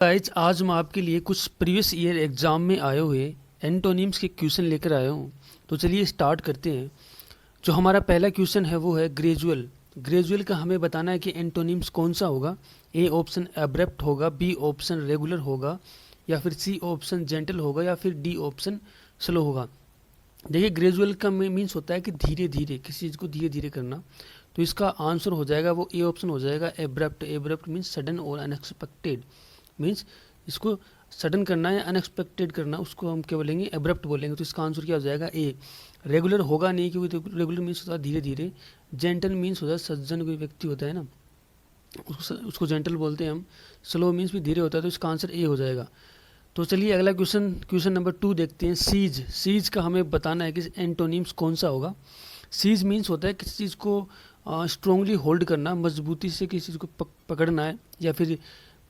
Guys आज मैं आपके लिए कुछ प्रीवियस ईयर एग्जाम में आए हुए एंटोनिम्स के क्वेश्चन लेकर आया हूँ। तो चलिए स्टार्ट करते हैं। जो हमारा पहला क्वेश्चन है वो है ग्रेजुअल। ग्रेजुअल का हमें बताना है कि एंटोनिम्स कौन सा होगा। ए ऑप्शन एब्रप्ट होगा, बी ऑप्शन रेगुलर होगा, या फिर सी ऑप्शन जेंटल होगा, या फिर डी ऑप्शन स्लो होगा। देखिए ग्रेजुअल का मीन्स होता है कि धीरे धीरे, किसी चीज़ को धीरे धीरे करना। तो इसका आंसर हो जाएगा वो ए ऑप्शन हो जाएगा, एब्रप्ट। एब्रप्ट मीन्स सडन और अनएक्सपेक्टेड, मीन्स इसको सडन करना या अनएक्सपेक्टेड करना, उसको हम क्या बोलेंगे, एब्रप्ट बोलेंगे। तो इसका आंसर क्या हो जाएगा ए। रेगुलर होगा नहीं, क्योंकि रेगुलर मीन्स होता है धीरे धीरे। जेंटल मीन्स होता है सज्जन, कोई व्यक्ति होता है ना, उसको जेंटल बोलते हैं हम। स्लो मीन्स भी धीरे होता है, तो इसका आंसर ए हो जाएगा। तो चलिए अगला क्वेश्चन नंबर 2 देखते हैं। सीज। सीज का हमें बताना है कि एंटोनिम्स कौन सा होगा। सीज मीन्स होता है किसी चीज़ को स्ट्रांगली होल्ड करना, मजबूती से किसी चीज़ को पकड़ना है, या फिर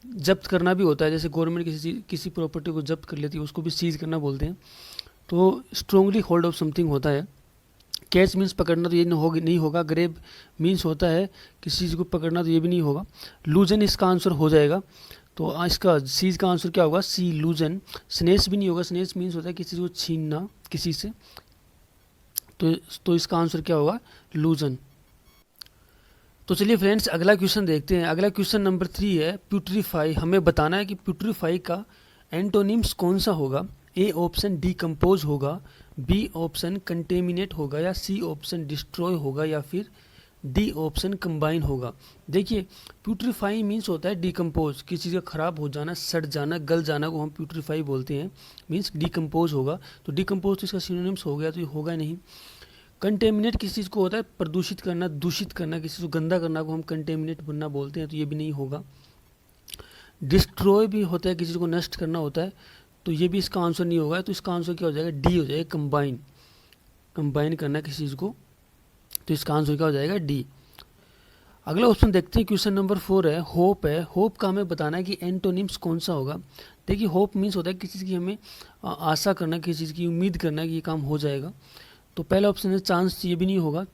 जब्त करना भी होता है। जैसे गवर्नमेंट किसी प्रॉपर्टी को जब्त कर लेती है, उसको भी सीज करना बोलते हैं। तो स्ट्रांगली होल्ड ऑफ समथिंग होता है। कैच मीन्स पकड़ना, तो ये नहीं होगा। ग्रेब मीन्स होता है किसी चीज़ को पकड़ना, तो ये भी नहीं होगा। लूजन इसका आंसर हो जाएगा। तो इसका सीज का आंसर क्या होगा, सी लूजन। स्नेच भी नहीं होगा। स्नेच मीन्स होता है किसी को छीनना किसी से, तो इसका आंसर क्या होगा, लूजन। तो चलिए फ्रेंड्स अगला क्वेश्चन देखते हैं। अगला क्वेश्चन नंबर 3 है प्यूट्रीफाई। हमें बताना है कि प्यूट्रीफाई का एंटोनिम्स कौन सा होगा। ए ऑप्शन डिकम्पोज होगा, बी ऑप्शन कंटेमिनेट होगा, या सी ऑप्शन डिस्ट्रॉय होगा, या फिर डी ऑप्शन कंबाइन होगा। देखिए प्यूट्रीफाई मीन्स होता है डिकम्पोज, किसी चीज़ का खराब हो जाना, सड़ जाना, गल जाना को हम प्यूट्रीफाई बोलते हैं। मीन्स डिकम्पोज होगा। तो डिकम्पोज तो इसका सिनोनिम्स हो गया, तो ये होगा नहीं। कंटेमिनेट किसी चीज़ को होता है प्रदूषित करना, दूषित करना, किसी चीज़ को गंदा करना को हम कंटेमिनेट बनना बोलते हैं, तो ये भी नहीं होगा। डिस्ट्रॉय भी होता है, किसी को नष्ट करना होता है, तो ये भी इसका आंसर नहीं होगा। तो इसका आंसर क्या हो जाएगा, डी हो जाएगा, कंबाइन। कंबाइन करना किसी चीज़ को, तो इसका आंसर क्या हो जाएगा, डी। अगला ऑप्शन देखते हैं। क्वेश्चन नंबर 4 है होप। है होप का हमें बताना है कि एंटोनिम्स कौन सा होगा। देखिए होप मीन्स होता है किसी चीज़ की हमें आशा करना, किसी चीज़ की उम्मीद करना कि ये काम हो जाएगा। तो पहला ऑप्शन है चांस, ये भी नहीं होगा।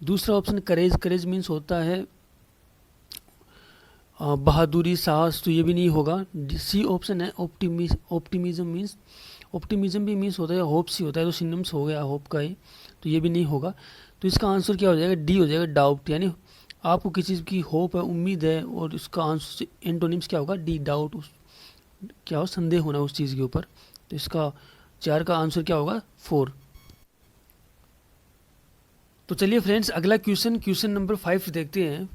दूसरा ऑप्शन करेज। करेज मीन्स होता है बहादुरी, साहस, तो ये भी नहीं होगा। सी ऑप्शन है ऑप्टिमिज्म मीन्स, ऑप्टिमिज्म भी मीन्स होता है होप्स ही होता है, तो सिनोनिम्स हो गया होप का ही, तो ये भी नहीं होगा। तो इसका आंसर क्या हो जाएगा, डी हो जाएगा, डाउट। यानी आपको किसी चीज़ की होप है, उम्मीद है, और इसका आंसर एंटोनिम्स क्या होगा, डी, डाउट। क्या हो, संदेह होना उस चीज़ के ऊपर। तो इसका 4 का आंसर क्या होगा, 4। तो चलिए फ्रेंड्स अगला क्वेश्चन नंबर 5 देखते हैं।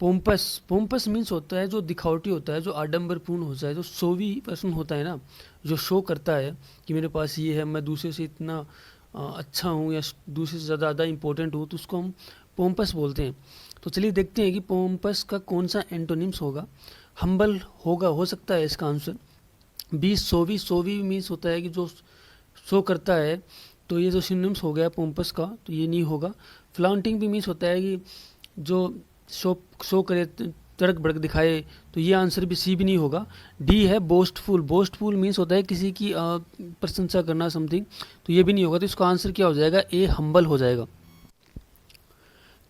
पोम्पस। पोम्पस मीन्स होता है जो दिखावटी होता है, जो आडंबरपूर्ण होता है, जो शोवी पर्सन होता है ना, जो शो करता है कि मेरे पास ये है, मैं दूसरे से इतना अच्छा हूँ, या दूसरे से ज़्यादा इंपॉर्टेंट हूँ, तो उसको हम पोम्पस बोलते हैं। तो चलिए देखते हैं कि पोम्पस का कौन सा एंटोनिम्स होगा। हम्बल होगा, हो सकता है इसका आंसर। बी सोवी। सोवी मीन्स होता है कि जो शो करता है, तो ये जो सिनोनिम्स हो गया पोम्पस का, तो ये नहीं होगा। फ्लाउंटिंग भी मीन्स होता है कि जो शो करे, तड़क भड़क दिखाए, तो ये आंसर भी सी भी नहीं होगा। डी है बोस्टफुल। बोस्टफुल मीन्स होता है किसी की प्रशंसा करना, समथिंग, तो ये भी नहीं होगा। तो इसका आंसर क्या हो जाएगा, ए हम्बल हो जाएगा।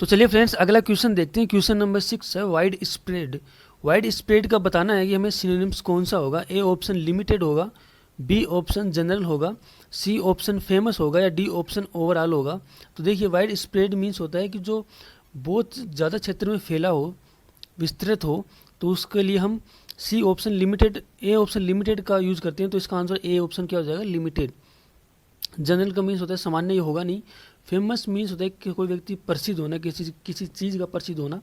तो चलिए फ्रेंड्स अगला क्वेश्चन देखते हैं। क्वेश्चन नंबर 6 है वाइड स्प्रेड। वाइड स्प्रेड का बताना है कि हमें सिनोनिम्स कौन सा होगा। ए ऑप्शन लिमिटेड होगा, बी ऑप्शन जनरल होगा, सी ऑप्शन फेमस होगा, या डी ऑप्शन ओवरऑल होगा। तो देखिए वाइड स्प्रेड मीन्स होता है कि जो बहुत ज़्यादा क्षेत्र में फैला हो, विस्तृत हो, तो उसके लिए हम C option limited, A option limited का यूज़ करते हैं। तो इसका आंसर ए ऑप्शन क्या हो जाएगा, लिमिटेड। जनरल का मीन्स होता है सामान्य, ये होगा नहीं। फेमस मीन्स होता है कि कोई व्यक्ति प्रसिद्ध होना, किसी चीज़ का प्रसिद्ध होना,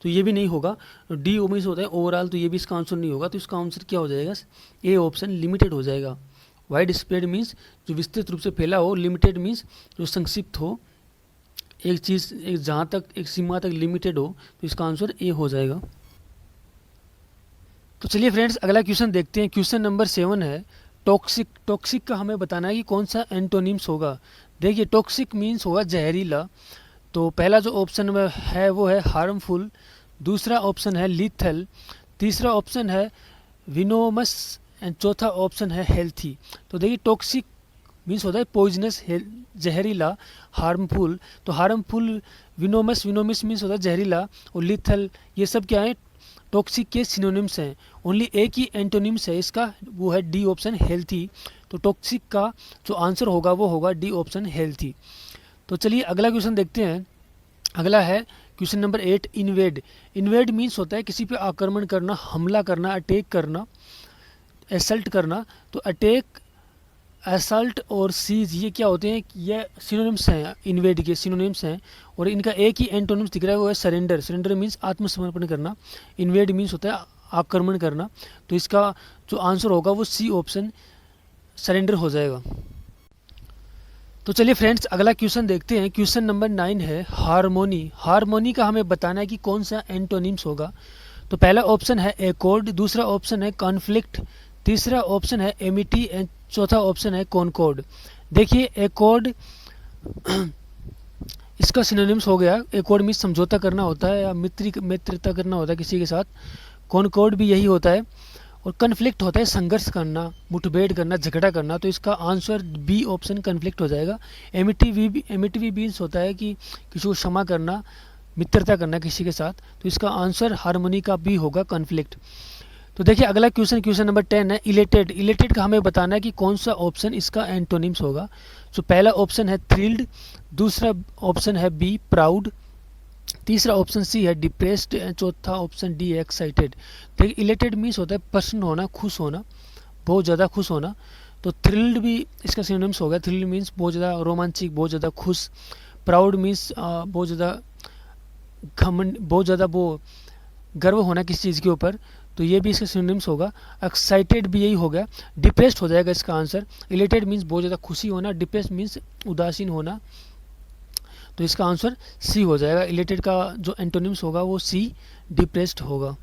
तो ये भी नहीं होगा। डी मीन्स होता है ओवरऑल, तो ये भी इसका आंसर नहीं होगा। तो इसका आंसर क्या हो जाएगा, ए ऑप्शन लिमिटेड हो जाएगा। वाइड स्प्रेड मीन्स जो विस्तृत रूप से फैला हो, लिमिटेड मीन्स जो संक्षिप्त हो, एक चीज़ एक जहाँ तक, एक सीमा तक लिमिटेड हो, तो इसका आंसर ए हो जाएगा। तो चलिए फ्रेंड्स अगला क्वेश्चन देखते हैं। क्वेश्चन नंबर 7 है टॉक्सिक। टॉक्सिक का हमें बताना है कि कौन सा एंटोनिम्स होगा। देखिए टॉक्सिक मीन्स होगा जहरीला। तो पहला जो ऑप्शन में है वो है हार्मफुल, दूसरा ऑप्शन है लीथल, तीसरा ऑप्शन है विनोमस, एंड चौथा ऑप्शन है हेल्थी। तो देखिए टॉक्सिक मीन्स होता है पॉइजनस, जहरीला, हार्मफुल। तो हार्मफुल, विनोमस मीन्स होता है जहरीला, और लिथल, ये सब क्या है, टॉक्सिक के सिनोनिम्स हैं, ओनली एक ही एंटोनिम्स है इसका, वो है डी ऑप्शन हेल्थी। तो टॉक्सिक का जो आंसर होगा वो होगा डी ऑप्शन हेल्थी। तो चलिए अगला क्वेश्चन देखते हैं। अगला है question number 8, invade. Invade means होता है किसी पे आक्रमण करना, हमला करना, अटैक करना, असल्ट करना। तो अटैक, असल्ट और सीज ये क्या होते हैं, ये सिनोनिम्स हैं, इन्वेड के सिनोनिम्स हैं। और इनका एक ही एंटोनिम्स दिख रहा है, वो है सरेंडर। सरेंडर मीन्स आत्मसमर्पण करना, इन्वेड मीन्स होता है आक्रमण करना। तो इसका जो आंसर होगा वो सी ऑप्शन सरेंडर हो जाएगा। तो चलिए फ्रेंड्स अगला क्वेश्चन देखते हैं। क्वेश्चन नंबर 9 है हारमोनी। हारमोनी का हमें बताना है कि कौन सा एंटोनिम्स होगा। तो पहला ऑप्शन है एकॉर्ड, दूसरा ऑप्शन है कॉन्फ्लिक्ट, तीसरा ऑप्शन है एमिटी एंड चौथा ऑप्शन है कॉनकॉर्ड। देखिए एकॉर्ड इसका सिनोनिम्स हो गया, एकॉर्ड मीन्स समझौता करना होता है या मित्रता करना होता है किसी के साथ। कॉनकॉर्ड भी यही होता है। और कन्फ्लिक्ट होता है संघर्ष करना, मुठभेड़ करना, झगड़ा करना। तो इसका आंसर बी ऑप्शन कन्फ्लिक्ट हो जाएगा। एमिटिव मीन्स होता है कि किसी को क्षमा करना, मित्रता करना किसी के साथ। तो इसका आंसर हारमोनी का बी होगा, कन्फ्लिक्ट। तो देखिए अगला क्वेश्चन नंबर 10 है इलेटेड। इलेटेड का हमें बताना है कि कौन सा ऑप्शन इसका एंटोनिम्स होगा। तो पहला ऑप्शन है थ्रिल्ड, दूसरा ऑप्शन है बी प्राउड, तीसरा ऑप्शन सी है डिप्रेस्ड, चौथा ऑप्शन डी है एक्साइटेड। देखिए इलेटेड मीन्स होता है प्रसन्न होना, खुश होना, बहुत ज़्यादा खुश होना। तो थ्रिल्ड भी इसका सिनोनिम्स हो गया। थ्रिल्ड मीन्स बहुत ज़्यादा रोमांचिक, बहुत ज़्यादा खुश। प्राउड मीन्स बहुत ज़्यादा घमंड, बहुत ज़्यादा वो गर्व होना किसी चीज़ के ऊपर। तो ये भी इसका सिनोनिम्स होगा। एक्साइटेड भी यही हो गया। डिप्रेस्ड हो जाएगा इसका आंसर। इलेटेड मीन्स बहुत ज़्यादा खुशी होना, डिप्रेस्ड मीन्स उदासीन होना। तो इसका आंसर सी हो जाएगा। इलेटेड का जो एंटोनिम्स होगा वो सी डिप्रेस्ड होगा।